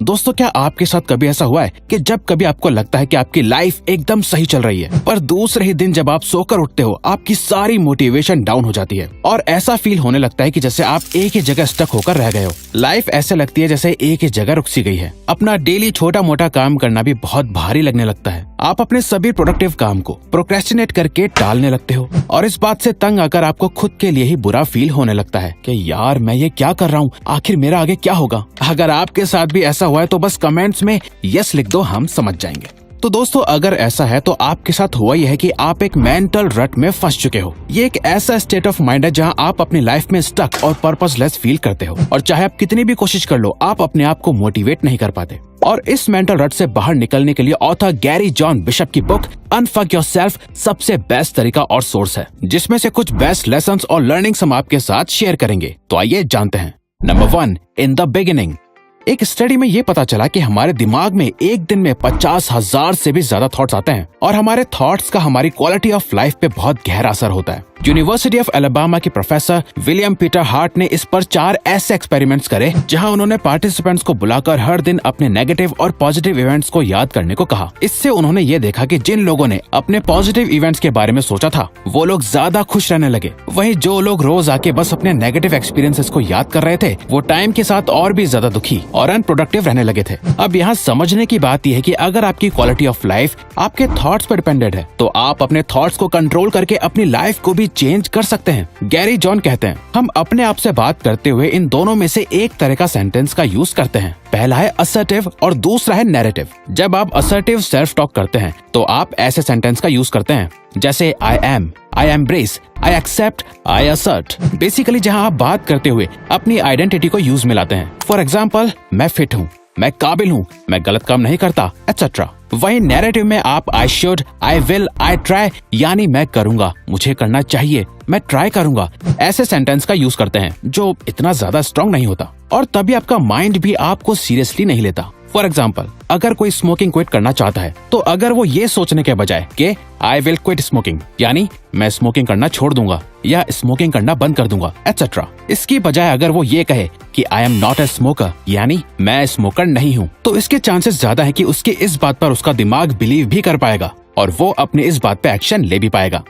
दोस्तों, क्या आपके साथ कभी ऐसा हुआ है कि जब कभी आपको लगता है कि आपकी लाइफ एकदम सही चल रही है, पर दूसरे ही दिन जब आप सोकर उठते हो आपकी सारी मोटिवेशन डाउन हो जाती है और ऐसा फील होने लगता है कि जैसे आप एक ही जगह स्टक होकर रह गए हो। लाइफ ऐसे लगती है जैसे एक ही जगह रुक सी गई है। अपना डेली छोटा मोटा काम करना भी बहुत भारी लगने लगता है। आप अपने सभी प्रोडक्टिव काम को प्रोक्रेस्टिनेट करके टालने लगते हो और इस बात से तंग आकर आपको खुद के लिए ही बुरा फील होने लगता है कि यार मैं ये क्या कर रहा हूँ, आखिर मेरा आगे क्या होगा। अगर आपके साथ भी ऐसा हुआ है तो बस कमेंट्स में यस लिख दो, हम समझ जाएंगे। तो दोस्तों, अगर ऐसा है तो आपके साथ हुआ यह है कि आप एक मेंटल रट में फंस चुके हो। ये एक ऐसा स्टेट ऑफ माइंड है जहां आप अपनी लाइफ में स्टक और पर्पसलेस फील करते हो और चाहे आप कितनी भी कोशिश कर लो, आप अपने आप को मोटिवेट नहीं कर पाते। और इस मेंटल रट से बाहर निकलने के लिए ऑथर गैरी जॉन बिशप की बुक अनफक योरसेल्फ सबसे बेस्ट तरीका और सोर्स है, जिसमें से कुछ बेस्ट लेसन्स और लर्निंग्स हम आपके साथ शेयर करेंगे। तो आइए जानते हैं। Number 1, in the beginning. एक स्टडी में ये पता चला कि हमारे दिमाग में एक दिन में 50,000 से भी ज्यादा थॉट्स आते हैं और हमारे थॉट्स का हमारी क्वालिटी ऑफ लाइफ पे बहुत गहरा असर होता है। यूनिवर्सिटी ऑफ अलाबामा के प्रोफेसर विलियम पीटर हार्ट ने इस पर 4 ऐसे एक्सपेरिमेंट्स करे जहां उन्होंने पार्टिसिपेंट्स को बुलाकर हर दिन अपने नेगेटिव और पॉजिटिव इवेंट्स को याद करने को कहा। इससे उन्होंने ये देखा कि जिन लोगों ने अपने पॉजिटिव इवेंट्स के बारे में सोचा था वो लोग ज्यादा खुश रहने लगे। वहीं जो लोग रोज आके बस अपने नेगेटिव एक्सपीरियंसेस को याद कर रहे थे वो टाइम के साथ और भी ज्यादा दुखी और अनप्रोडक्टिव रहने लगे थे। अब यहाँ समझने की बात यह है कि अगर आपकी क्वालिटी ऑफ लाइफ आपके थॉट्स पर डिपेंडेंट है तो आप अपने थॉट्स को कंट्रोल करके अपनी लाइफ को भी चेंज कर सकते हैं। गैरी जॉन कहते हैं, हम अपने आप से बात करते हुए इन दोनों में से एक तरह का सेंटेंस का यूज करते हैं। पहला है असर्टिव और दूसरा है नैरेटिव। जब आप असर्टिव सेल्फ टॉक करते हैं तो आप ऐसे सेंटेंस का यूज करते हैं जैसे I am, I embrace, I accept, I assert. Basically जहां आप बात करते हुए अपनी आइडेंटिटी को यूज में लाते हैं। फॉर एग्जाम्पल, मैं फिट हूँ, मैं काबिल हूँ, मैं गलत काम नहीं करता, एटसेट्रा। वहीं नैरेटिव में आप I should, I will, I try यानी मैं करूंगा, मुझे करना चाहिए, मैं ट्राई करूंगा, ऐसे सेंटेंस का यूज करते हैं जो इतना ज्यादा स्ट्रॉन्ग नहीं होता और तभी आपका माइंड भी आपको सीरियसली नहीं लेता। फॉर एग्जाम्पल, अगर कोई स्मोकिंग क्विट करना चाहता है तो अगर वो ये सोचने के बजाय कि आई विल क्विट स्मोकिंग यानी मैं स्मोकिंग करना छोड़ दूंगा या स्मोकिंग करना बंद कर दूंगा, एटसेट्रा, इसकी बजाय अगर वो ये कहे कि I am not a smoker यानी मैं स्मोकर नहीं हूँ, तो इसके चांसेस ज्यादा है कि उसके इस बात पर उसका दिमाग बिलीव भी कर पाएगा और वो अपने इस बात पे एक्शन ले भी पाएगा।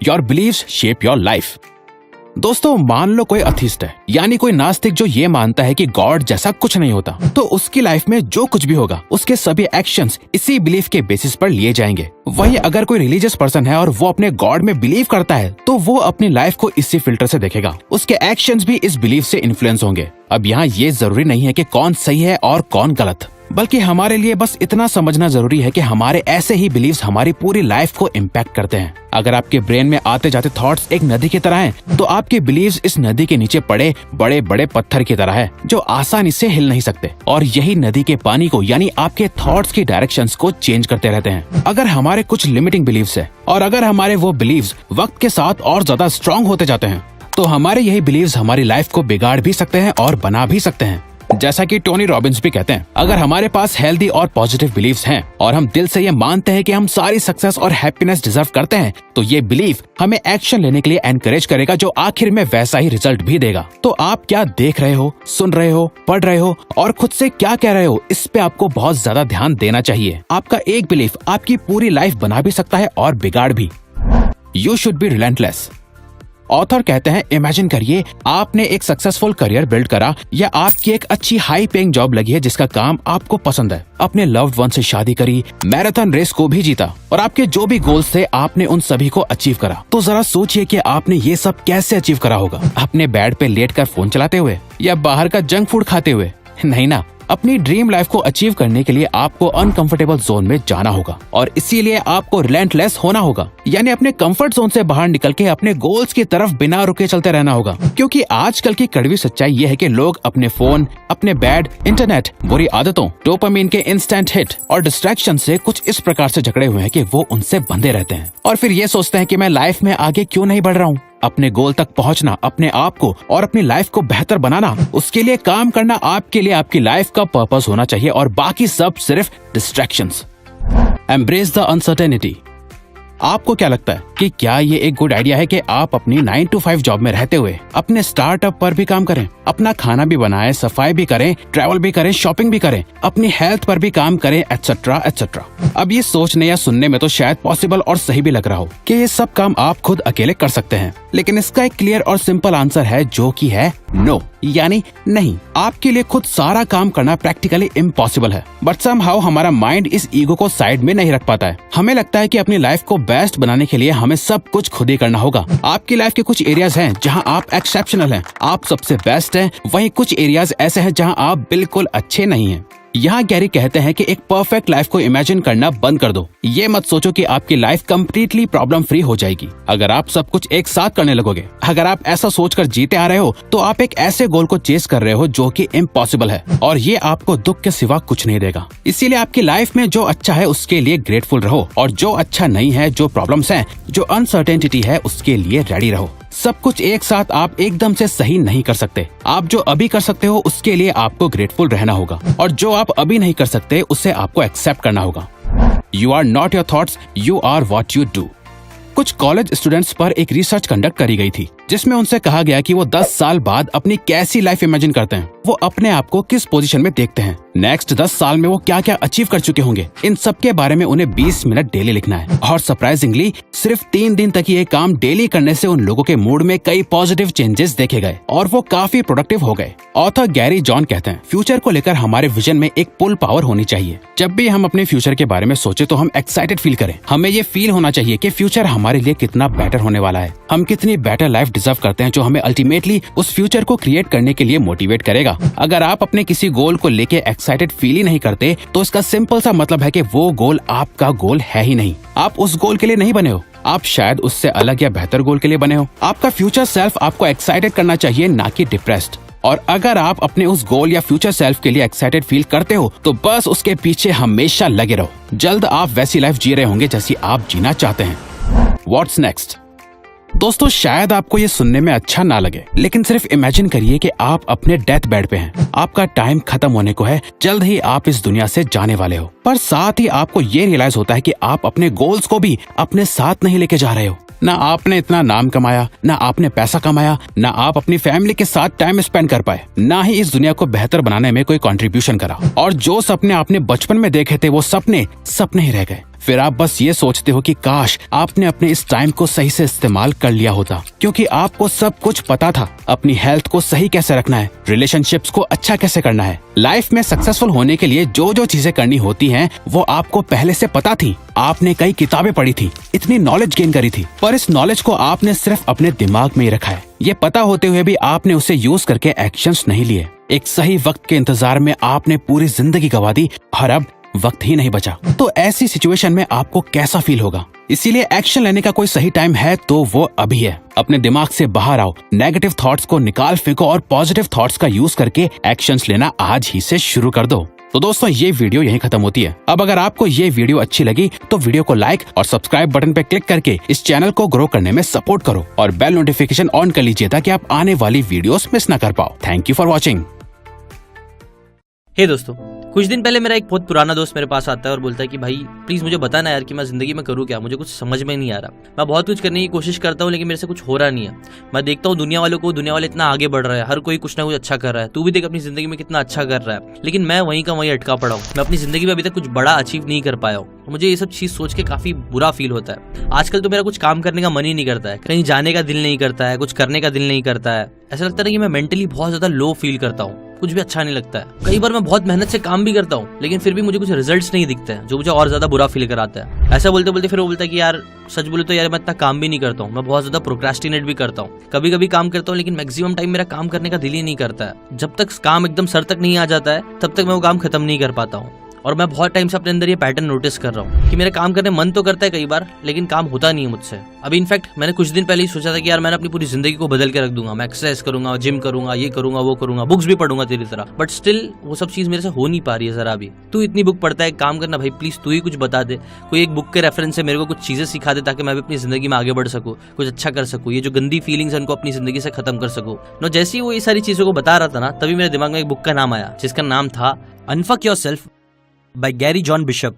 Your beliefs shape your life. दोस्तों, मान लो कोई अथिस्ट है यानी कोई नास्तिक जो ये मानता है कि गॉड जैसा कुछ नहीं होता, तो उसकी लाइफ में जो कुछ भी होगा उसके सभी एक्शंस इसी बिलीफ के बेसिस पर लिए जाएंगे। वहीं अगर कोई रिलीजियस पर्सन है और वो अपने गॉड में बिलीव करता है तो वो अपनी लाइफ को इसी फिल्टर से देखेगा, उसके एक्शंस भी इस बिलीफ से इन्फ्लुएंस होंगे। अब यहाँ ये जरूरी नहीं है कि कौन सही है और कौन गलत, बल्कि हमारे लिए बस इतना समझना जरूरी है कि हमारे ऐसे ही बिलीव्स हमारी पूरी लाइफ को इम्पैक्ट करते हैं। अगर आपके ब्रेन में आते जाते थॉट्स एक नदी की तरह हैं, तो आपके बिलीव्स इस नदी के नीचे पड़े बड़े बड़े पत्थर की तरह है जो आसानी से हिल नहीं सकते और यही नदी के पानी को यानी आपके थॉट्स की डायरेक्शंस को चेंज करते रहते हैं। अगर हमारे कुछ लिमिटिंग बिलीव्स है और अगर हमारे वो बिलीव्स वक्त के साथ और ज्यादा स्ट्रॉन्ग होते जाते हैं तो हमारे यही बिलीव्स हमारी लाइफ को बिगाड़ भी सकते हैं और बना भी सकते हैं। जैसा कि टोनी रॉबिन्स भी कहते हैं, अगर हमारे पास हेल्दी और पॉजिटिव बिलीव्स हैं और हम दिल से ये मानते हैं कि हम सारी सक्सेस और हैप्पीनेस डिजर्व करते हैं, तो ये बिलीव हमें एक्शन लेने के लिए एनकरेज करेगा जो आखिर में वैसा ही रिजल्ट भी देगा। तो आप क्या देख रहे हो, सुन रहे हो, पढ़ रहे हो और खुद से क्या कह रहे हो, इस पे आपको बहुत ज्यादा ध्यान देना चाहिए। आपका एक बिलीफ आपकी पूरी लाइफ बना भी सकता है और बिगाड़ भी। You should be relentless. Author कहते हैं, इमेजिन करिए आपने एक सक्सेसफुल करियर बिल्ड करा या आपकी एक अच्छी हाई पेइंग जॉब लगी है जिसका काम आपको पसंद है, अपने लव्ड वन से शादी करी, मैराथन रेस को भी जीता और आपके जो भी गोल्स थे आपने उन सभी को अचीव करा। तो जरा सोचिए कि आपने ये सब कैसे अचीव करा होगा, अपने बेड पे लेटकर फोन चलाते हुए या बाहर का जंक फूड खाते हुए? नहीं ना। अपनी ड्रीम लाइफ को अचीव करने के लिए आपको अनकंफर्टेबल जोन में जाना होगा और इसीलिए आपको रिलेंटलेस होना होगा, यानी अपने कंफर्ट जोन से बाहर निकल के अपने गोल्स की तरफ बिना रुके चलते रहना होगा। क्योंकि आजकल की कड़वी सच्चाई ये है कि लोग अपने फोन, अपने बेड, इंटरनेट, बुरी आदतों, डोपामिन के इंस्टेंट हिट और डिस्ट्रैक्शन से कुछ इस प्रकार से जकड़े हुए हैं कि वो उनसे बंधे रहते हैं और फिर ये सोचते हैं कि मैं लाइफ में आगे क्यों नहीं बढ़ रहा हूँ। अपने गोल तक पहुंचना, अपने आप को और अपनी लाइफ को बेहतर बनाना, उसके लिए काम करना आपके लिए आपकी लाइफ का पर्पस होना चाहिए और बाकी सब सिर्फ डिस्ट्रैक्शंस। Embrace the uncertainty. आपको क्या लगता है कि क्या ये एक गुड आइडिया है कि आप अपनी 9 to 5 जॉब में रहते हुए अपने स्टार्टअप पर भी काम करें, अपना खाना भी बनाएं, सफाई भी करें, ट्रैवल भी करें, शॉपिंग भी करें, अपनी हेल्थ पर भी काम करें, एटसेट्रा एटसेट्रा। अब ये सोचने या सुनने में तो शायद पॉसिबल और सही भी लग रहा हो कि ये सब काम आप खुद अकेले कर सकते हैं, लेकिन इसका एक क्लियर और सिंपल आंसर है जो कि है नो, यानी नहीं। आपके लिए खुद सारा काम करना प्रैक्टिकली इम्पॉसिबल है, बट समहाउ हमारा माइंड इस ईगो को साइड में नहीं रख पाता है। हमें लगता है कि अपनी लाइफ को बेस्ट बनाने के लिए हमें सब कुछ खुद ही करना होगा। आपकी लाइफ के कुछ एरियाज हैं जहां आप एक्सेप्शनल हैं, आप सबसे बेस्ट हैं, वहीं कुछ एरियाज ऐसे हैं जहां आप बिल्कुल अच्छे नहीं हैं। यहाँ गैरी कहते हैं कि एक परफेक्ट लाइफ को इमेजिन करना बंद कर दो। ये मत सोचो कि आपकी लाइफ कंप्लीटली प्रॉब्लम फ्री हो जाएगी अगर आप सब कुछ एक साथ करने लगोगे। अगर आप ऐसा सोचकर जीते आ रहे हो तो आप एक ऐसे गोल को चेस कर रहे हो जो कि इम्पॉसिबल है और ये आपको दुख के सिवा कुछ नहीं देगा। इसीलिए आपकी लाइफ में जो अच्छा है उसके लिए ग्रेटफुल रहो और जो अच्छा नहीं है, जो प्रॉब्लम्स हैं, जो अनसर्टेनिटी है, उसके लिए रेडी रहो। सब कुछ एक साथ आप एकदम से सही नहीं कर सकते। आप जो अभी कर सकते हो उसके लिए आपको ग्रेटफुल रहना होगा और जो आप अभी नहीं कर सकते उसे आपको एक्सेप्ट करना होगा। You are not your thoughts, you are what you do. कुछ कॉलेज स्टूडेंट्स पर एक रिसर्च कंडक्ट करी गई थी जिसमें उनसे कहा गया कि वो 10 साल बाद अपनी कैसी लाइफ इमेजिन करते हैं, वो अपने आप को किस पोजीशन में देखते हैं, नेक्स्ट 10 साल में वो क्या क्या अचीव कर चुके होंगे। इन सब के बारे में उन्हें 20 मिनट डेली लिखना है और सरप्राइजिंगली सिर्फ 3 दिन तक ये काम डेली करने से उन लोगों के मूड में कई पॉजिटिव चेंजेस देखे गए और वो काफी प्रोडक्टिव हो गए। ऑथर गैरी जॉन कहते हैं, फ्यूचर को लेकर हमारे विजन में एक पुल पावर होनी चाहिए। जब भी हम अपने फ्यूचर के बारे में सोचे तो हम एक्साइटेड फील करें। हमें ये फील होना चाहिए कि फ्यूचर हमारे लिए कितना बेटर होने वाला है, हम कितनी बेटर लाइफ डिजर्व करते हैं जो हमें अल्टीमेटली उस फ्यूचर को क्रिएट करने के लिए मोटिवेट करेगा। अगर आप अपने किसी गोल को लेके एक्साइटेड फील ही नहीं करते तो इसका सिंपल सा मतलब है कि वो गोल आपका गोल है ही नहीं। आप उस गोल के लिए नहीं बने हो, आप शायद उससे अलग या बेहतर गोल के लिए बने हो। आपका फ्यूचर सेल्फ आपको एक्साइटेड करना चाहिए, ना कि डिप्रेस्ड। और अगर आप अपने उस गोल या फ्यूचर सेल्फ के लिए एक्साइटेड फील करते हो तो बस उसके पीछे हमेशा लगे रहो। जल्द आप वैसी लाइफ जी रहे होंगे जैसी आप जीना चाहते हैं। What's next? दोस्तों, शायद आपको ये सुनने में अच्छा ना लगे, लेकिन सिर्फ इमेजिन करिए कि आप अपने डेथ बेड पे हैं, आपका टाइम खत्म होने को है, जल्द ही आप इस दुनिया से जाने वाले हो। पर साथ ही आपको ये रियलाइज होता है कि आप अपने गोल्स को भी अपने साथ नहीं लेके जा रहे हो। ना आपने इतना नाम कमाया, ना आपने पैसा कमाया, ना आप अपनी फैमिली के साथ टाइम स्पेंड कर पाए, ना ही इस दुनिया को बेहतर बनाने में कोई कंट्रीब्यूशन करा। और जो सपने आपने बचपन में देखे थे वो सपने ही रह गए। फिर आप बस ये सोचते हो कि काश आपने अपने इस टाइम को सही से इस्तेमाल कर लिया होता, क्योंकि आपको सब कुछ पता था। अपनी हेल्थ को सही कैसे रखना है, रिलेशनशिप्स को अच्छा कैसे करना है, लाइफ में सक्सेसफुल होने के लिए जो जो चीजें करनी होती हैं वो आपको पहले से पता थी। आपने कई किताबें पढ़ी थी, इतनी नॉलेज गेन करी थी, पर इस नॉलेज को आपने सिर्फ अपने दिमाग में ही रखा है। ये पता होते हुए भी आपने उसे यूज करके एक्शंस नहीं लिए। एक सही वक्त के इंतजार में आपने पूरी जिंदगी गवा दी और अब वक्त ही नहीं बचा। तो ऐसी सिचुएशन में आपको कैसा फील होगा? इसीलिए एक्शन लेने का कोई सही टाइम है तो वो अभी है। अपने दिमाग से बाहर आओ, नेगेटिव थॉट्स को निकाल फेंको और पॉजिटिव थॉट्स का यूज करके एक्शंस लेना आज ही से शुरू कर दो। तो दोस्तों, ये वीडियो यहीं खत्म होती है। अब अगर आपको ये वीडियो अच्छी लगी तो वीडियो को लाइक और सब्सक्राइब बटन पे क्लिक करके इस चैनल को ग्रो करने में सपोर्ट करो और बेल नोटिफिकेशन ऑन कर लीजिए ताकि आप आने वाली वीडियोस मिस ना कर पाओ। Thank you for watching. Hey दोस्तों, कुछ दिन पहले मेरा एक बहुत पुराना दोस्त मेरे पास आता है और बोलता है कि भाई प्लीज मुझे बताना यार कि मैं जिंदगी में करूँ क्या, मुझे कुछ समझ में नहीं आ रहा। मैं बहुत कुछ करने की कोशिश करता हूँ लेकिन मेरे से कुछ हो रहा नहीं है। मैं देखता हूँ दुनिया वाले इतना आगे बढ़ रहा है, हर कोई कुछ ना कुछ अच्छा कर रहा है। तू भी देख अपनी जिंदगी में कितना अच्छा कर रहा है, लेकिन मैं वहीं का वहीं अटका पड़ा हूँ। मैं अपनी जिंदगी में अभी तक कुछ बड़ा अचीव नहीं कर पाया हूँ। मुझे ये सब चीज सोच के काफी बुरा फील होता है। आजकल तो मेरा कुछ काम करने का मन ही नहीं करता है, कहीं जाने का दिल नहीं करता है, कुछ करने का दिल नहीं करता है। ऐसा लगता है कि मैं मेंटली बहुत ज्यादा लो फील करता हूँ, कुछ भी अच्छा नहीं लगता है। कई बार मैं बहुत मेहनत से काम भी करता हूँ लेकिन फिर भी मुझे कुछ रिजल्ट्स नहीं दिखते हैं, जो मुझे और ज्यादा बुरा फील कराता है। ऐसा बोलते बोलते फिर वो बोलता है कि यार सच बोले तो यार मैं इतना काम भी नहीं करता हूँ, मैं बहुत ज्यादा प्रोक्रेस्टिनेट भी करता हूँ। कभी कभी काम करता हूँ लेकिन मैक्सिमम टाइम मेरा काम करने का दिल ही नहीं करता है। जब तक काम एकदम सर तक नहीं आ जाता है तब तक मैं वो काम खत्म नहीं कर पाता हूँ। और मैं बहुत टाइम से अपने अंदर ये पैटर्न नोटिस कर रहा हूँ कि मेरा काम करने मन तो करता है कई बार, लेकिन काम होता नहीं है मुझसे। अभी इनफैक्ट मैंने कुछ दिन पहले ही सोचा था कि यार मैंने अपनी पूरी जिंदगी को बदल के रख दूंगा, मैं एक्सरसाइज करूंगा, जिम करूंगा, ये करूंगा, वो करूंगा, बुक्स भी पढ़ूंगा तेरी तरह, बट स्टिल वो सब चीज मेरे से हो नहीं पा रही है। जरा भी तू इतनी बुक पढ़ता है, काम करना भाई प्लीज तू ही कुछ बता दे, कोई एक बुक के रेफरेंस से मेरे को कुछ चीजें सिखा दे ताकि मैं भी अपनी जिंदगी में आगे बढ़ सकूं, कुछ अच्छा कर सकूं, ये जो गंदी फीलिंग्स है उनको अपनी जिंदगी से खत्म कर सकूं। नो, जैसे ही वो ये सारी चीजों को बता रहा था ना, तभी मेरे दिमाग में एक बुक का नाम आया जिसका नाम था unfuck yourself by Gary John Bishop.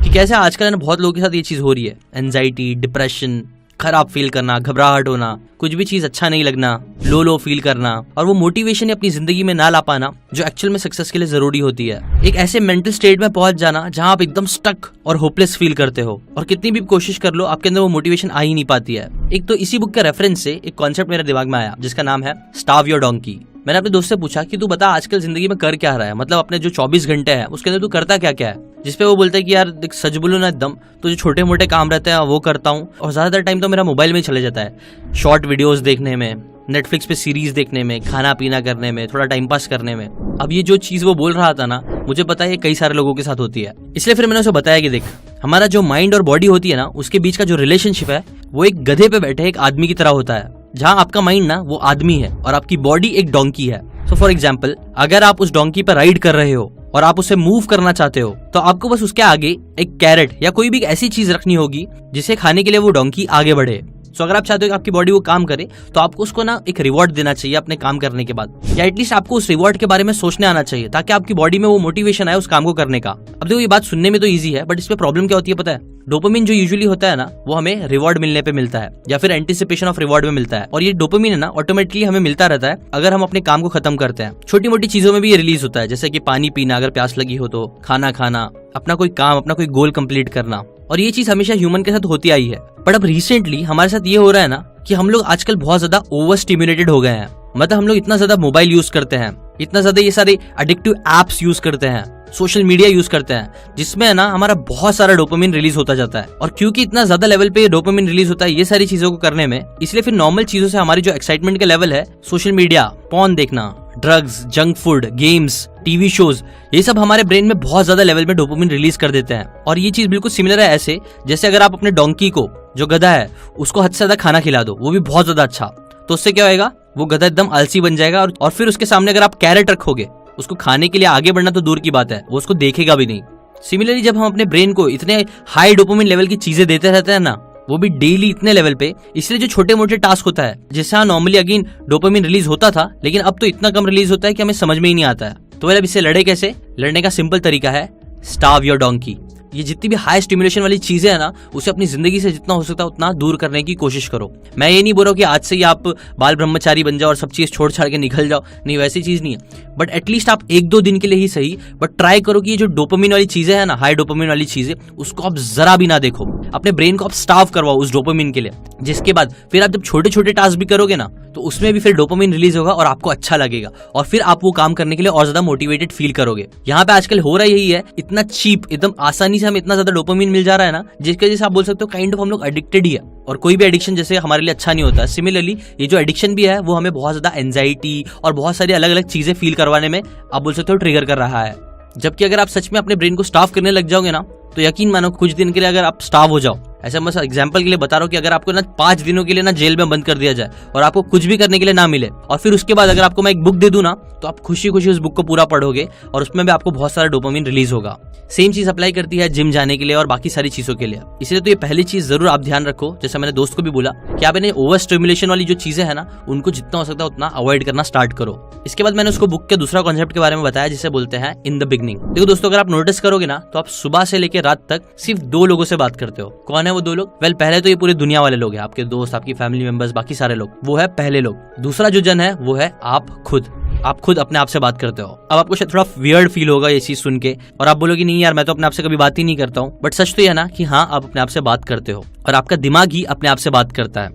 कि कैसे आजकल है ना बहुत लोगों के साथ ये चीज हो रही है, एंजाइटी, डिप्रेशन, खराब फील करना, घबराहट होना, कुछ भी चीज अच्छा नहीं लगना, लो फील करना, और वो मोटिवेशन अपनी जिंदगी में ना ला पाना जो एक्चुअल में सक्सेस के लिए जरूरी होती है। एक ऐसे मेंटल स्टेट में पहुंच जाना जहां आप एकदम स्टक और होपलेस फील करते हो, और कितनी भी कोशिश कर लो आपके अंदर वो मोटिवेशन आ ही नहीं पाती है। एक तो इसी बुक के रेफरेंस से एक कॉन्सेप्ट मेरे दिमाग में आया जिसका नाम है स्टार्व योर डोंकी। मैंने अपने दोस्त से पूछा कि तू बता आजकल जिंदगी में कर क्या रहा है, मतलब अपने जो 24 घंटे हैं उसके अंदर तू करता क्या क्या है। जिसपे वो बोलता है कि यार देख सच बोलूं ना एकदम तो जो छोटे मोटे काम रहते हैं वो करता हूँ, और ज्यादातर टाइम तो मेरा मोबाइल में ही चले जाता है, शॉर्ट वीडियोस देखने में, नेटफ्लिक्स पे सीरीज देखने में, खाना पीना करने में, थोड़ा टाइम पास करने में। अब ये जो चीज वो बोल रहा था ना, मुझे पता है ये कई सारे लोगों के साथ होती है। इसलिए फिर मैंने उसे बताया कि देख हमारा जो माइंड और बॉडी होती है ना उसके बीच का जो रिलेशनशिप है वो एक गधे पे बैठे एक आदमी की तरह होता है, जहाँ आपका माइंड ना वो आदमी है और आपकी बॉडी एक डोंकी है। सो फॉर एग्जाम्पल अगर आप उस डोंकी पर राइड कर रहे हो और आप उसे मूव करना चाहते हो तो आपको बस उसके आगे एक कैरेट या कोई भी ऐसी चीज रखनी होगी जिसे खाने के लिए वो डोंकी आगे बढ़े। सो अगर आप चाहते हो कि आपकी बॉडी वो काम करे तो आपको उसको ना एक रिवॉर्ड देना चाहिए अपने काम करने के बाद, या एटलीस्ट आपको उस रिवॉर्ड के बारे में सोचने आना चाहिए ताकि आपकी बॉडी में वो मोटिवेशन आए उस काम को करने का। अब देखो ये बात सुनने में तो ईजी है, बट इसमें प्रॉब्लम क्या होती है पता है? डोपामिन जो यूजुअली होता है ना वो हमें रिवॉर्ड मिलने पे मिलता है या फिर एंटिसिपेशन ऑफ रिवॉर्ड में मिलता है, और ये डोपामिन है ना ऑटोमेटिकली हमें मिलता रहता है अगर हम अपने काम को खत्म करते हैं। छोटी मोटी चीजों में भी ये रिलीज होता है, जैसे कि पानी पीना अगर प्यास लगी हो तो, खाना खाना, अपना कोई काम, अपना कोई गोल कंप्लीट करना, और ये चीज हमेशा ह्यूमन के साथ होती आई है। बट अब रिसेंटली हमारे साथ ये हो रहा है ना कि हम लोग आजकल बहुत ज्यादा ओवर स्टिम्युलेटेड हो गए हैं। मतलब हम लोग इतना ज्यादा मोबाइल यूज करते हैं, इतना ज्यादा ये सारे एडिक्टिव एप्स यूज करते हैं, सोशल मीडिया यूज करते हैं, जिसमें है ना हमारा बहुत सारा डोपामिन रिलीज होता जाता है। और क्योंकि इतना ज्यादा लेवल पे डोपामिन रिलीज होता है ये सारी चीजों को करने में, इसलिए फिर नॉर्मल चीजों से हमारी जो एक्साइटमेंट का लेवल है, सोशल मीडिया, पॉर्न देखना, drugs, junk food, games, TV shows, ये सब हमारे ब्रेन में बहुत ज्यादा लेवल में डोपामिन रिलीज कर देते हैं। और ये चीज बिल्कुल सिमिलर है ऐसे जैसे अगर आप अपने डोंकी को, जो गधा है, उसको हद से ज्यादा खाना खिला दो, वो भी बहुत ज्यादा अच्छा, तो उससे क्या होगा, वो गधा एकदम आलसी बन जाएगा। और फिर उसके सामने अगर आप कैरेट रखोगे, उसको खाने के लिए आगे बढ़ना तो दूर की बात है, वो उसको देखेगा भी नहीं। सिमिलरली जब हम अपने ब्रेन को इतने हाई डोपामिन लेवल की चीजें देते रहते हैं ना, वो भी डेली इतने लेवल पे, इसलिए जो छोटे मोटे टास्क होता है जिससे नॉर्मली अगेन डोपामिन रिलीज होता था, लेकिन अब तो इतना कम रिलीज होता है कि हमें समझ में ही नहीं आता है। तो अब इससे लड़े कैसे? लड़ने का सिंपल तरीका है स्टार्व योर डोंकी। ये जितनी भी हाई स्टिमुलेशन वाली चीजें है ना, उसे अपनी जिंदगी से जितना हो सकता है उतना दूर करने की कोशिश करो। मैं ये नहीं बोल रहा हूँ कि आज से ही आप बाल ब्रह्मचारी बन जाओ और सब चीज छोड़ छाड़ के निकल जाओ, नहीं वैसी चीज नहीं है, बट एटलीस्ट आप 1-2 दिन के लिए ही सही, बट ट्राई करो कि ये जो डोपामिन वाली चीजें है ना, हाई डोपामिन वाली चीजें, उसको आप जरा भी ना देखो। अपने ब्रेन को आप स्टार्व करवाओ उस डोपामिन के लिए, जिसके बाद फिर आप जब छोटे छोटे टास्क भी करोगे ना तो उसमें भी फिर डोपामिन रिलीज होगा और आपको अच्छा लगेगा, और फिर आप वो काम करने के लिए और ज्यादा मोटिवेटेड फील करोगे। यहाँ पे आजकल हो रहा यही है, इतना चीप, एकदम आसानी से हमें इतना ज्यादा डोपामिन मिल जा रहा है ना, जिसकी वजह से आप बोल सकते हो काइंड ऑफ हम लोग एडिक्टेड ही है। और कोई भी एडिक्शन जैसे हमारे लिए अच्छा नहीं होता, सिमिलरली ये जो एडिक्शन भी है वो हमें बहुत ज्यादा एंजाइटी और बहुत सारी अलग अलग चीजें फील करवाने में आप बोल सकते हो ट्रिगर कर रहा है। जबकि अगर आप सच में अपने ब्रेन को स्टार्व करने लग जाओगे ना, तो यकीन मानो कुछ दिन के लिए अगर आप स्टार्व हो जाओ, ऐसा मैं एग्जांपल के लिए बता रहा हूँ कि अगर आपको ना 5 दिनों के लिए ना जेल में बंद कर दिया जाए और आपको कुछ भी करने के लिए ना मिले, और फिर उसके बाद अगर आपको मैं एक बुक दे दूं ना, तो आप खुशी खुशी उस बुक को पूरा पढ़ोगे और उसमें भी आपको बहुत सारा डोपामिन रिलीज होगा। सेम चीज अप्लाई करती है जिम जाने के लिए और बाकी सारी चीजों के लिए। इसलिए तो ये पहली चीज जरूर आप ध्यान रखो, जैसा मैंने दोस्त को भी बोला कि आप इन्हें ओवर स्टिमुलेशन वाली जो चीजें है ना, उनको जितना हो सकता है उतना अवॉइड करना स्टार्ट करो। इसके बाद मैंने उसको बुक के दूसरा कॉन्सेप्ट के बारे में बताया जिसे बोलते हैं इन द बिगनिंग। देखो दोस्तों, अगर आप नोटिस करोगे ना तो आप सुबह से लेकर रात तक सिर्फ 2 लोगों से बात करते हो। कौन है वो 2 लोग? वेल, पहले तो ये पूरी दुनिया वाले लोग हैं, आपके दोस्त, आपकी फैमिली मेंबर्स, बाकी सारे लोग, वो है पहले लोग। दूसरा जो जन है वो है आप खुद अपने आप से बात करते हो। अब आपको शायद थोड़ा वियर्ड फील होगा ये चीज सुन के, और आप बोलोगे नहीं यार मैं तो अपने आप से कभी बात ही नहीं करता हूँ, बट सच तो यह ना कि हाँ आप अपने आप से बात करते हो और आपका दिमाग ही अपने आप से बात करता है।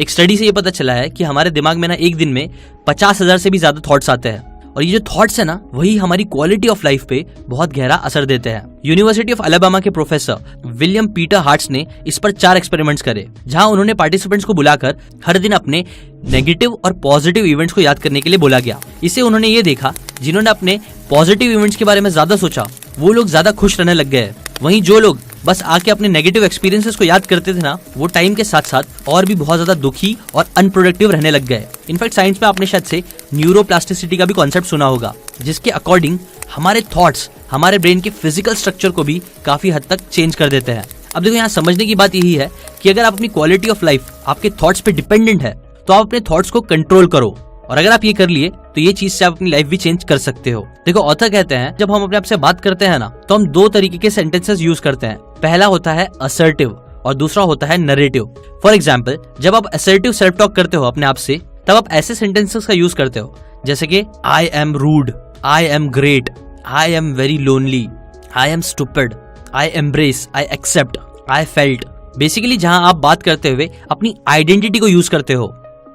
एक स्टडी से ये पता चला है कि हमारे दिमाग में ना एक दिन में 50,000 से भी ज्यादा थॉट्स आते हैं, और ये जो थॉट्स है ना वही हमारी क्वालिटी ऑफ लाइफ पे बहुत गहरा असर देते हैं। यूनिवर्सिटी ऑफ अलाबामा के प्रोफेसर विलियम पीटर हार्ट्स ने इस पर 4 एक्सपेरिमेंट्स करे, जहां उन्होंने पार्टिसिपेंट्स को बुलाकर हर दिन अपने नेगेटिव और पॉजिटिव इवेंट्स को याद करने के लिए बोला गया। इससे उन्होंने ये देखा जिन्होंने अपने पॉजिटिव इवेंट्स के बारे में ज्यादा सोचा वो लोग ज्यादा खुश रहने लग गए, वहीं जो लोग बस आके अपने नेगेटिव एक्सपीरियंसेस को याद करते थे ना, वो टाइम के साथ साथ और भी बहुत ज्यादा दुखी और अनप्रोडक्टिव रहने लग गए। इनफैक्ट साइंस में आपने शायद से न्यूरोप्लास्टिसिटी का भी कॉन्सेप्ट सुना होगा, जिसके अकॉर्डिंग हमारे थॉट्स हमारे ब्रेन के फिजिकल स्ट्रक्चर को भी काफी हद तक चेंज कर देते हैं। अब देखो यहाँ समझने की बात यही है कि अगर आप अपनी क्वालिटी ऑफ लाइफ आपके थॉट्स पे डिपेंडेंट है, तो आप अपने थॉट्स को कंट्रोल करो, और अगर आप ये कर लिए तो ये चीज से आप अपनी लाइफ भी चेंज कर सकते हो। देखो ऑथर कहते हैं जब हम अपने आप से बात करते हैं ना तो हम दो तरीके के सेंटेंसेस यूज करते हैं। पहला होता है असर्टिव और दूसरा होता है नरेटिव। फॉर एग्जाम्पल जब आप असर्टिव सेल्फ टॉक करते हो अपने आप से तब आप ऐसे सेंटेंसेस का यूज करते हो जैसे कि I am rude, I am great, I am very lonely, I am stupid, I embrace, I accept, I felt. Basically जहां आप बात करते हुए अपनी आइडेंटिटी को यूज करते हो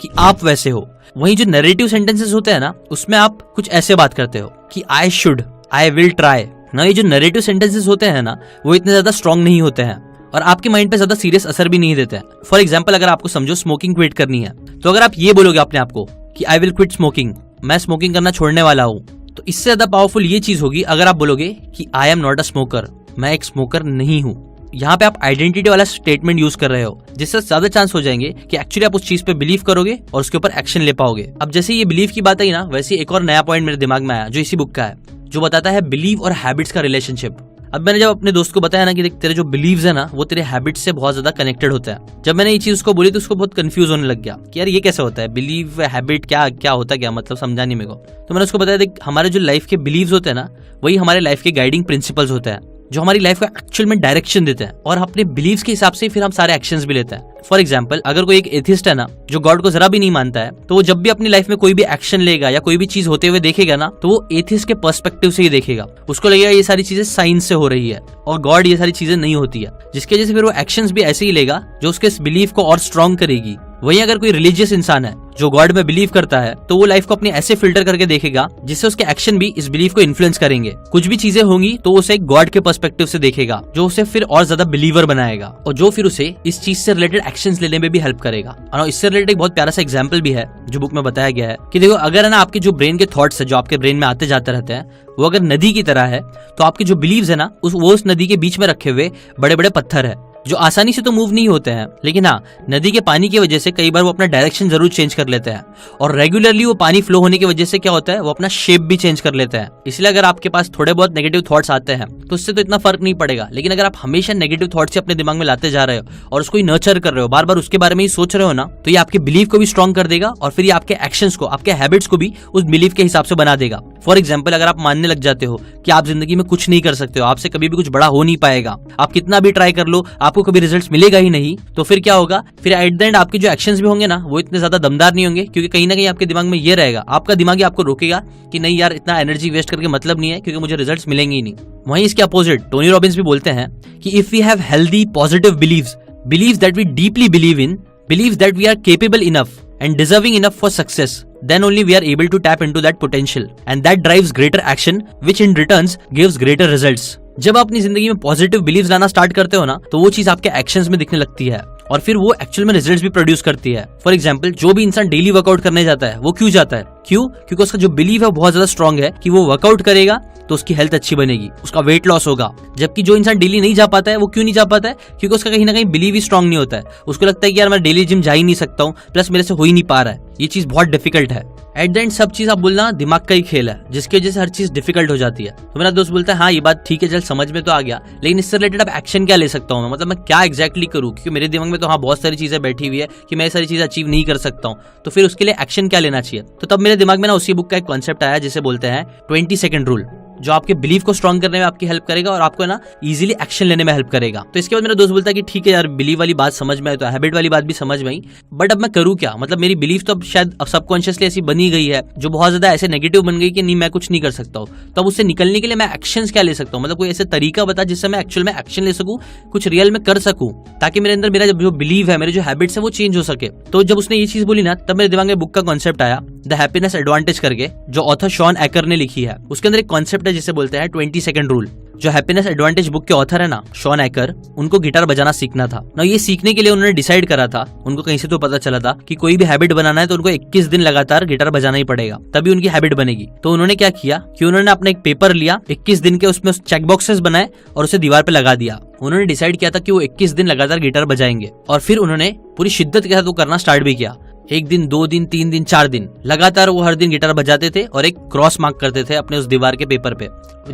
कि आप वैसे हो। वहीं जो नरेटिव सेंटेंसेस होते हैं ना उसमें आप कुछ ऐसे बात करते हो कि I should, I will try ना। ये जो नरेटिव सेंटेंसेस होते हैं ना वो इतने ज्यादा स्ट्रांग नहीं होते हैं और आपके माइंड पे ज्यादा सीरियस असर भी नहीं देते हैं। फॉर एग्जाम्पल अगर आपको समझो स्मोकिंग क्विट करनी है तो अगर आप ये बोलोगे अपने आप को कि आई विल क्विट स्मोकिंग, मैं स्मोकिंग करना छोड़ने वाला हूँ, तो इससे ज्यादा पावरफुल ये चीज होगी अगर आप बोलोगे कि I am not a smoker, मैं एक स्मोकर नहीं हूँ। यहाँ पे आप आइडेंटिटी वाला स्टेटमेंट यूज कर रहे हो जिससे ज्यादा चांस हो जाएंगे कि एक्चुअली आप उस चीज पे बिलीव करोगे और उसके ऊपर एक्शन ले पाओगे। अब जैसे ये बिलीव की बात आई ना वैसे एक और नया पॉइंट मेरे दिमाग में आया जो इसी बुक का है, जो बताता है बिलीव और हैबिट्स का रिलेशनशिप। अब मैंने जब अपने दोस्त को बताया ना कि देख तेरे जो बिलीव्स है ना वो तेरे हैबिट्स से बहुत ज्यादा कनेक्टेड होता है। जब मैंने ये चीज उसको बोली तो उसको बहुत कंफ्यूज होने लग गया कि यार ये कैसे होता है, बिलीव हैबिट क्या क्या होता क्या, मतलब समझा नहीं मेरे को। तो मैंने उसको बताया देख हमारे जो लाइफ के बिलीव्स होते हैं ना वही हमारे लाइफ के गाइडिंग प्रिंसिपल्स होते हैं जो हमारी लाइफ को एक्चुअल में डायरेक्शन देते हैं और अपने बिलीव्स के हिसाब से फिर हम सारे एक्शंस भी लेते हैं। फॉर एग्जाम्पल अगर कोई एक एथिस्ट है ना जो गॉड को जरा भी नहीं मानता है तो वो जब भी अपनी लाइफ में कोई भी एक्शन लेगा या कोई भी चीज होते हुए देखेगा ना तो वो एथिस्ट के पर्सपेक्टिव से ही देखेगा। उसको लगेगा ये सारी चीजें साइंस से हो रही है और गॉड ये सारी चीजें नहीं होती है, जिसकी वजह से फिर वो एक्शंस भी ऐसे ही लेगा जो उसके इस बिलीफ को और स्ट्रॉन्ग करेगी। वहीं अगर कोई रिलीजियस इंसान है जो गॉड में बिलीव करता है तो वो लाइफ को अपने ऐसे फिल्टर करके देखेगा जिससे उसके एक्शन भी इस बिलीफ को इन्फ्लुएंस करेंगे। कुछ भी चीजें होंगी तो उसे गॉड के पर्सपेक्टिव से देखेगा जो उसे फिर और ज्यादा बिलीवर बनाएगा और जो फिर उसे इस चीज से रिलेटेड एक्शंस लेने में भी हेल्प करेगा। और इससे रिलेटेड एक बहुत प्यारा सा एग्जांपल भी है जो बुक में बताया गया है कि देखो अगर है ना आपके जो ब्रेन के थॉट्स है जो आपके ब्रेन में आते जाते रहते हैं वो अगर नदी की तरह है तो आपके जो बिलीव्स है ना उस नदी के बीच में रखे हुए बड़े बड़े पत्थर है जो आसानी से तो मूव नहीं होते हैं, लेकिन हाँ नदी के पानी की वजह से कई बार वो अपना डायरेक्शन जरूर चेंज कर लेते हैं और रेगुलरली वो पानी फ्लो होने की वजह से क्या होता है वो अपना शेप भी चेंज कर लेते हैं। इसलिए अगर आपके पास थोड़े बहुत नेगेटिव थॉट्स आते हैं तो उससे तो इतना फर्क नहीं पड़ेगा, लेकिन अगर आप हमेशा नेगेटिव थॉट्स से अपने दिमाग में लाते जा रहे हो और उसको नर्चर कर रहे हो, बार बार उसके बारे में ही सोच रहे हो ना, तो ये आपके बिलीव को भी स्ट्रॉन्ग कर देगा और फिर ये आपके एक्शंस को, आपके हैबिट्स को भी उस बिलीव के हिसाब से बना देगा। फॉर एग्जाम्पल अगर आप मानने लग जाते हो कि आप जिंदगी में कुछ नहीं कर सकते हो, आपसे कभी भी कुछ बड़ा हो नहीं पाएगा, आप कितना भी ट्राई कर लो आपको कभी रिजल्ट्स मिलेगा ही नहीं, तो फिर क्या होगा, फिर एट द एंड आपके जो एक्शंस भी होंगे ना वो इतने ज्यादा दमदार नहीं होंगे, क्योंकि कहीं ना कहीं आपके दिमाग में ये रहेगा, आपका दिमाग ही आपको रोकेगा कि नहीं यार इतना एनर्जी वेस्ट करके मतलब नहीं है क्योंकि मुझे रिजल्ट्स मिलेंगे ही नहीं। वहीं इसके अपोजिट टोनी रॉबिन्स भी बोलते हैं कि if we have healthy positive beliefs that we deeply believe in, beliefs that we are capable enough and deserving enough for success, then only we are able to tap into that potential and that drives greater action which in returns gives greater results। जब आप अपनी जिंदगी में positive beliefs लाना start करते हो ना तो वो चीज आपके एक्शंस में दिखने लगती है और फिर वो एक्चुअल में रिजल्ट्स भी प्रोड्यूस करती है। फॉर एग्जांपल जो भी इंसान डेली वर्कआउट करने जाता है वो क्यों जाता है, क्योंकि उसका जो बिलीव है बहुत ज्यादा स्ट्रांग है कि वो वर्कआउट करेगा तो उसकी हेल्थ अच्छी बनेगी, उसका वेट लॉस होगा। जबकि जो इंसान डेली नहीं जा पाता है वो क्यों नहीं जा पाता है, क्योंकि उसका कहीं ना कहीं बिलीव ही स्ट्रांग नहीं होता है। उसको लगता है कि यार मैं डेली जिम जा ही नहीं सकता हूँ, प्लस मेरे से हो ही नहीं पा रहा है, ये चीज बहुत डिफिकल्ट है। एट द एंड सब चीज आप बोलना दिमाग का ही खेल है जिसकी वजह से हर चीज डिफिकल्ट हो जाती है। तो मेरा दोस्त बोलता है हाँ ये बात ठीक है, चल समझ में तो आ गया, लेकिन इससे रिलेटेड अब एक्शन क्या ले सकता हूँ मैं, मतलब मैं क्या एग्जैक्टली करूँ, क्योंकि मेरे दिमाग में तो हाँ बहुत सारी चीजें बैठी हुई है कि मैं सारी चीजें अचीव नहीं कर सकता हूँ, तो फिर उसके लिए एक्शन क्या लेना चाहिए। तो तब मेरे दिमाग में ना उसी बुक का एक कॉन्सेप्ट आया जिसे बोलते हैं 20 सेकंड रूल, जो आपके बिलीव को स्ट्रॉन्ग करने में आपकी हेल्प करेगा और आपको ना इजीली एक्शन लेने में हेल्प करेगा। तो इसके बाद मेरा दोस्त बोलता है कि ठीक है यार बिलीव वाली बात समझ में आई, तो हैबिट वाली बात भी समझ में आई, बट अब मैं करूँ क्या, मतलब मेरी बिलीव तो अब शायद सबकॉन्शियसली ऐसी बनी गई है जो बहुत ज्यादा ऐसे नेगेटिव बन गई कि नहीं मैं कुछ नहीं कर सकता हूँ। तो अब उससे निकलने के लिए मैं एक्शंस क्या ले सकता हूँ, मतलब कोई ऐसे तरीका बता जिससे मैं एक्चुअल में एक्शन ले सकूँ, कुछ रियल में कर सकूँ, ताकि मेरे अंदर मेरा जो बिलीव है, मेरे जो हैबिट्स है वो चेंज हो सके। तो जब उसने ये चीज बोली ना तब मेरे दिमाग में बुक का कॉन्सेप्ट आया द हैप्पीनेस एडवांटेज करके, जो ऑथर शॉन एकर ने लिखी है। उसके अंदर एक कॉन्सेप्ट है जिसे बोलते हैं 20 सेकंड रूल। जो हैप्पीनेस एडवांटेज बुक के ऑथर है ना शॉन एकर, उनको गिटार बजाना सीखना था ना। ये सीखने के लिए उन्होंने डिसाइड करा था, उनको कहीं से तो पता चला था कि कोई भी हैबिट बनाना है तो उनको 21 दिन लगातार गिटार बजाना ही पड़ेगा, तभी उनकी हैबिट बनेगी। तो उन्होंने क्या किया कि उन्होंने अपना एक पेपर लिया, 21 दिन के उसमें चेक बॉक्सेस बनाए और उसे दीवार पे लगा दिया। उन्होंने डिसाइड किया था कि वो 21 दिन लगातार गिटार बजाएंगे और फिर उन्होंने पूरी शिद्दत के साथ वो करना स्टार्ट भी किया। 1 दिन 2 दिन 3 दिन 4 दिन लगातार वो हर दिन गिटार बजाते थे और एक क्रॉस मार्क करते थे अपने उस दीवार के पेपर पे।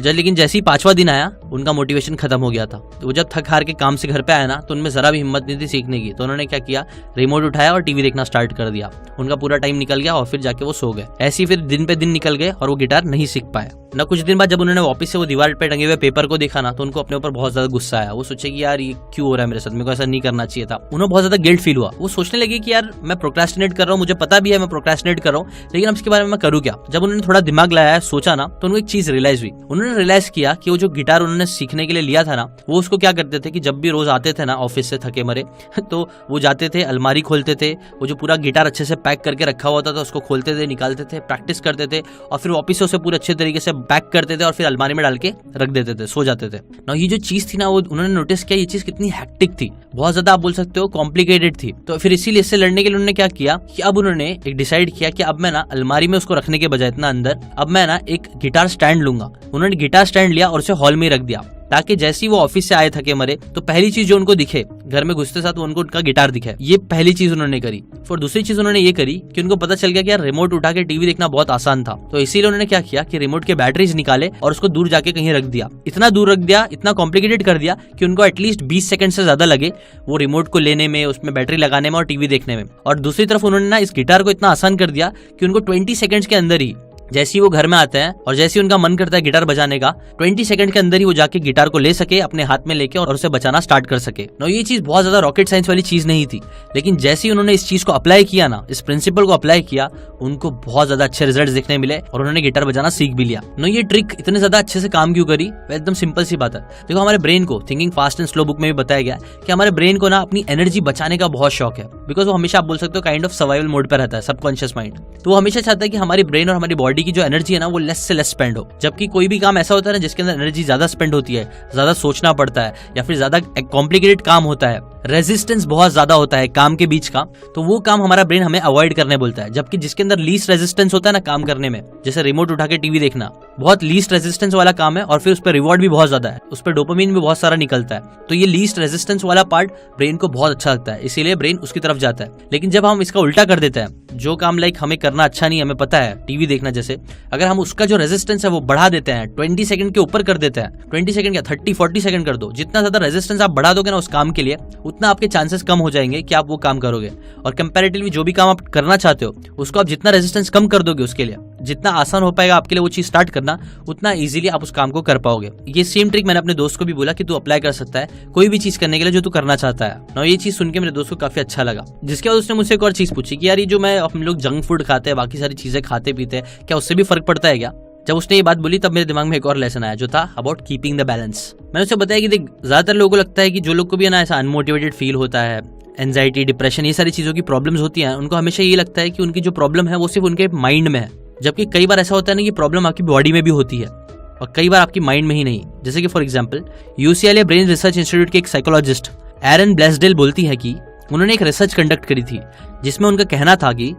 लेकिन जैसे ही 5वां दिन आया उनका मोटिवेशन खत्म हो गया था। तो वो जब थक हार के काम से घर पे आया ना, तो उनमें जरा भी हिम्मत नहीं थी सीखने की। तो उन्होंने क्या किया, रिमोट उठाया और टीवी देखना स्टार्ट कर दिया। उनका पूरा टाइम निकल गया और फिर जाके वो सो गए। ऐसे ही फिर दिन पे दिन निकल गए और वो गिटार नहीं सीख पाए ना। कुछ दिन बाद जब उन्होंने वापस से वो दीवार पे टंगे हुए पेपर को देखा ना, तो उनको अपने ऊपर बहुत ज्यादा गुस्सा आया। वो सोचे कि यार ये क्यों हो रहा है मेरे साथ, मेरे को ऐसा नहीं करना चाहिए था। उन्हें बहुत ज्यादा गिल्ट फील हुआ। वो सोचने लगे कि यार मैं प्रोक्रेस्टिनेट कर रहा हूँ, मुझे पता भी है मैं प्रोक्रेस्टिनेट कर रहा हूँ, लेकिन अब इसके बारे में मैं करूँ क्या। जब उन्होंने थोड़ा दिमाग लगाया, सोचा ना, तो उनको एक चीज रियलाइज हुई। उन्होंने रियलाइज किया कि वो जो गिटार उन्होंने सीखने के लिए लिया था ना, वो उसको क्या करते थे कि जब भी रोज आते थे ना ऑफिस से थके मरे तो वो जाते थे, अलमारी खोलते थे, वो जो पूरा गिटार अच्छे से पैक करके रखा हुआ था उसको खोलते थे, निकालते थे, प्रैक्टिस करते थे और फिर वापस से उसे पूरे अच्छे तरीके से पैक करते थे और फिर अलमारी में डाल के रख देते थे, सो जाते थे ना। ये जो चीज थी ना, वो उन्होंने नोटिस किया ये चीज कितनी हैक्टिक थी, बहुत ज्यादा आप बोल सकते हो कॉम्प्लिकेटेड थी। तो फिर इसीलिए इससे लड़ने के लिए उन्होंने क्या किया कि अब उन्होंने एक डिसाइड किया कि अब मैं ना अलमारी में उसको रखने के बजाय इतना अंदर, अब मैं ना एक गिटार स्टैंड लूंगा। उन्होंने गिटार स्टैंड लिया और उसे हॉल में रख दिया, ताकि जैसे ही वो ऑफिस से आए थके मरे तो पहली चीज जो उनको दिखे घर में घुसते साथ, उनको उनका गिटार दिखे। ये पहली चीज उन्होंने करी। फिर दूसरी चीज उन्होंने ये करी कि उनको पता चल गया कि यार रिमोट उठा के टीवी देखना बहुत आसान था। तो इसीलिए उन्होंने क्या किया कि रिमोट के बैटरीज निकाले और उसको दूर जाके कहीं रख दिया। इतना दूर रख दिया, इतना कॉम्प्लिकेटेड कर दिया कि उनको एटलीस्ट 20 सेकंड से ज्यादा लगे वो रिमोट को लेने में, उसमें बैटरी लगाने में और टीवी देखने में। और दूसरी तरफ उन्होंने ना इस गिटार को इतना आसान कर दिया कि उनको 20 सेकंड्स के अंदर ही, जैसे ही वो घर में आते हैं और जैसे ही उनका मन करता है गिटार बजाने का, 20 सेकंड के अंदर ही वो जाके गिटार को ले सके अपने हाथ में लेके और उसे बजाना स्टार्ट कर सके। ना ये चीज बहुत ज्यादा रॉकेट साइंस वाली चीज नहीं थी, लेकिन जैसे ही उन्होंने इस चीज को अप्लाई किया ना, इस प्रिंसिपल को अप्लाई किया, उनको बहुत ज्यादा अच्छे रिजल्ट्स देखने मिले और उन्होंने गिटार बजाना सीख भी लिया। ना ये ट्रिक इतने ज्यादा अच्छे से काम क्यों करी, एकदम सिंपल सी बात है। देखो हमारे ब्रेन को, thinking fast and slow book में भी बताया गया कि हमारे ब्रेन को ना अपनी एनर्जी बचाने का बहुत शौक है, बिकॉज वो हमेशा आप बोल सकते हो काइंड ऑफ सर्वाइवल मोड पर रहता है, सबकॉन्शियस माइंड। तो वो हमेशा चाहता है कि हमारी ब्रेन और हमारी बॉडी की जो एनर्जी है ना, वो लेस से लेस स्पेंड हो। जबकि कोई भी काम ऐसा होता है ना जिसके अंदर एनर्जी ज्यादा स्पेंड होती है, ज्यादा सोचना पड़ता है या फिर ज्यादा कॉम्प्लिकेटेड काम होता है, रेजिस्टेंस बहुत ज्यादा होता है काम के बीच का, तो वो काम हमारा ब्रेन हमें अवॉइड करने बोलता है। जबकि जिसके अंदर लीस्ट रेजिस्टेंस होता है ना काम करने में, जैसे रिमोट उठा के टीवी देखना, बहुत लीस्ट रेजिस्टेंस वाला काम है और फिर उस पर रिवॉर्ड भी बहुत ज्यादा है, उस पर डोपामिन भी बहुत सारा निकलता है। तो ये लीस्ट रेजिस्टेंस वाला पार्ट ब्रेन को बहुत अच्छा लगता है, इसीलिए ब्रेन उसकी तरफ जाता है। लेकिन जब हम इसका उल्टा कर देते हैं, जो काम लाइक हमें करना अच्छा नहीं है, हमें पता है टीवी देखना जैसे, अगर हम उसका जो रेजिस्टेंस है वो बढ़ा देते हैं, 20 सेकंड के ऊपर कर देते हैं, 20 सेकंड क्या 30-40 सेकंड कर दो, जितना ज्यादा रेजिस्टेंस आप बढ़ा दोगे ना उस काम के लिए, उतना आपके चांसेस कम हो जाएंगे कि आप वो काम करोगे। और कंपैरेटिवली जो भी काम आप करना चाहते हो उसको आप जितना रेजिस्टेंस कम कर दोगे, उसके लिए जितना आसान हो पाएगा आपके लिए वो चीज स्टार्ट करना, उतना इजीली आप उस काम को कर पाओगे। ये सेम ट्रिक मैंने अपने दोस्त को भी बोला कि तू अप्लाई कर सकता है कोई भी चीज करने के लिए जो तू करना चाहता है ना। ये चीज सुन के मेरे दोस्त को काफी अच्छा लगा। जिसके बाद उसने मुझसे एक और चीज पूछी कि यार ये जो मैं हम लोग जंक फूड खाते हैं, बाकी सारी चीजें खाते पीते हैं, क्या उससे भी फर्क पड़ता है क्या। जब उसने ये बात बोली तब मेरे दिमाग में एक और लेसन आया जो था अबाउट कीपिंग द बैलेंस। मैंने उसे बताया कि देख, ज्यादातर लोगों को लगता है कि जो लोग को भी ना ऐसा अनमोटिवेटेड फील होता है, एंजाइटी, डिप्रेशन, ये सारी चीजों की प्रॉब्लम्स होती हैं, उनको हमेशा ये लगता है कि उनकी जो प्रॉब्लम है वो सिर्फ उनके माइंड में है। जबकि कई बार ऐसा होता है ना कि प्रॉब्लम आपकी बॉडी में भी होती है और कई बार आपकी माइंड में ही नहीं। जैसे कि for example UCLA brain research institute के एक साइकोलॉजिस्ट एरन ब्लेसडेल बोलती है कि उन्होंने एक रिसर्च कंडक्ट करी थी जिसमें उनका कहना था कि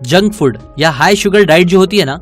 जंक फूड या हाई शुगर डाइट जो होती है ना,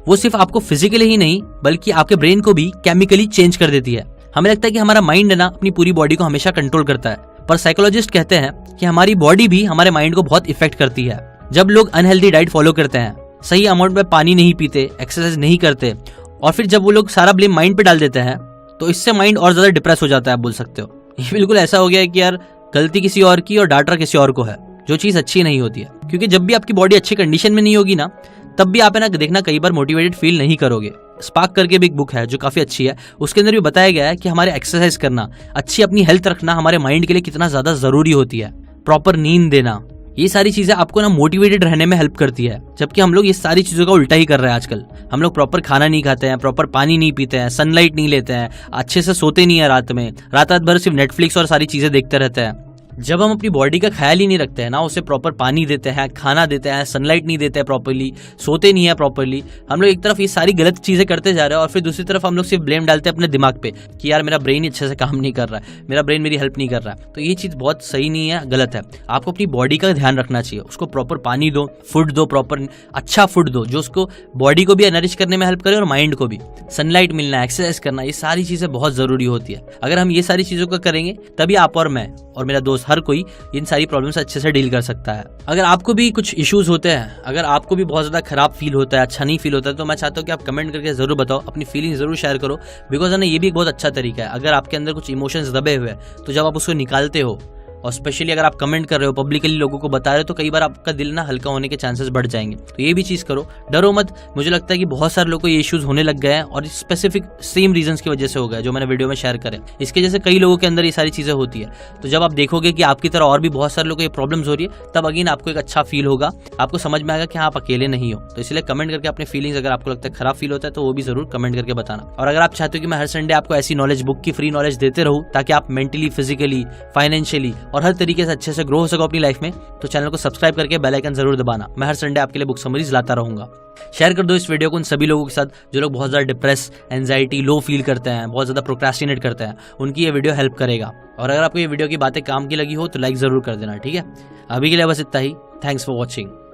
वो सिर्फ आपको फिजिकली ही नहीं बल्कि आपके ब्रेन को भी केमिकली चेंज कर देती है। हमें लगता है कि हमारा माइंड है ना अपनी पूरी बॉडी को हमेशा कंट्रोल करता है, पर साइकोलॉजिस्ट कहते हैं कि हमारी बॉडी भी हमारे माइंड को बहुत इफेक्ट करती है। जब लोग अनहेल्दी डाइट फॉलो करते हैं, सही अमाउंट में पानी नहीं पीते, एक्सरसाइज नहीं करते और फिर जब वो लोग सारा ब्लेम माइंड पे डाल देते हैं, तो इससे माइंड और ज्यादा डिप्रेस हो जाता है, आप बोल सकते हो। ये बिल्कुल ऐसा हो गया है कि यार गलती किसी और की और डांटा किसी और को है, जो चीज अच्छी नहीं होती है। क्योंकि जब भी आपकी बॉडी अच्छी कंडीशन में नहीं होगी ना, तब भी आप है ना देखना कई बार मोटिवेटेड फील नहीं करोगे। स्पार्क करके भी एक बुक है जो काफी अच्छी है, उसके अंदर भी बताया गया है कि हमारे एक्सरसाइज करना, अच्छी अपनी हेल्थ रखना हमारे माइंड के लिए कितना ज्यादा जरूरी होती है। प्रॉपर नींद देना, ये सारी चीजें आपको ना मोटिवेटेड रहने में हेल्प करती है। जबकि हम लोग ये सारी चीजों का उल्टा ही कर रहे हैं आजकल। हम लोग प्रॉपर खाना नहीं खाते हैं, प्रॉपर पानी नहीं पीते हैं, सनलाइट नहीं लेते हैं, अच्छे से सोते नहीं है रात में, रात भर सिर्फ नेटफ्लिक्स और सारी चीजें देखते रहते हैं। जब हम अपनी बॉडी का ख्याल ही नहीं रखते हैं ना, उसे प्रॉपर पानी देते हैं, खाना देते हैं, सनलाइट नहीं देते हैं प्रॉपर्ली, सोते नहीं है प्रॉपर्ली, हम लोग एक तरफ ये सारी गलत चीजें करते जा रहे हैं और फिर दूसरी तरफ हम लोग सिर्फ ब्लेम डालते हैं अपने दिमाग पे कि यार मेरा ब्रेन ही अच्छे से काम नहीं कर रहा है, मेरा ब्रेन मेरी हेल्प नहीं कर रहा है। तो ये चीज बहुत सही नहीं है, गलत है। आपको अपनी बॉडी का ध्यान रखना चाहिए, उसको प्रॉपर पानी दो, फूड दो, प्रॉपर अच्छा फूड दो जो उसको बॉडी को भी एनरिच करने में हेल्प करे और माइंड को भी। सनलाइट मिलना, एक्सरसाइज करना, ये सारी चीजें बहुत जरूरी होती है। अगर हम ये सारी चीजों को करेंगे तभी आप और मैं और मेरा दोस्त हर कोई इन सारी प्रॉब्लम से अच्छे से डील कर सकता है। अगर आपको भी कुछ इश्यूज होते हैं, अगर आपको भी बहुत ज्यादा खराब फील होता है, अच्छा नहीं फील होता है, तो मैं चाहता हूँ कि आप कमेंट करके जरूर बताओ, अपनी फीलिंग जरूर शेयर करो। बिकॉज है ना, ये भी एक बहुत अच्छा तरीका है। अगर आपके अंदर कुछ इमोशंस दबे हुए हैं तो जब आप उसको निकालते हो, और स्पेशली अगर आप कमेंट कर रहे हो, पब्लिकली लोगों को बता रहे हो, तो कई बार आपका दिल ना हल्का होने के चांसेस बढ़ जाएंगे। तो ये भी चीज करो, डरो मत। मुझे लगता है कि बहुत सारे लोगों को ये इश्यूज होने लग गए हैं और स्पेसिफिक सेम रीजंस की वजह से हो गया, जो मैंने वीडियो में शेयर करे। इसके जैसे कई लोगों के अंदर ये सारी चीजें होती है। तो जब आप देखोगे कि आपकी तरह और भी बहुत सारे लोगों को ये प्रॉब्लम्स हो रही है, तब अगेन आपको एक अच्छा फील होगा, आपको समझ में आएगा कि हाँ, आप अकेले नहीं हो। तो इसलिए कमेंट करके अपने फीलिंग्स, अगर आपको लगता है खराब फील होता है, तो वो भी जरूर कमेंट करके बताना। और अगर आप चाहते हो कि मैं हर संडे आपको ऐसी नॉलेज बुक की फ्री नॉलेज देते रहूं, ताकि आप मेंटली, फिजिकली, फाइनेंशियली और हर तरीके से अच्छे से ग्रो हो सको अपनी लाइफ में, तो चैनल को सब्सक्राइब करके बेल आइकन जरूर दबाना। मैं हर संडे आपके लिए बुक समरीज लाता रहूंगा। शेयर कर दो इस वीडियो को उन सभी लोगों के साथ जो लोग बहुत ज्यादा डिप्रेस, एंजाइटी, लो फील करते हैं, बहुत ज्यादा प्रोक्रेस्टिनेट करते हैं। उनकी ये वीडियो हेल्प करेगा। और अगर आपको ये वीडियो की बातें काम की लगी हो तो लाइक जरूर कर देना, ठीक है। अभी के लिए बस इतना ही। Thanks for watching.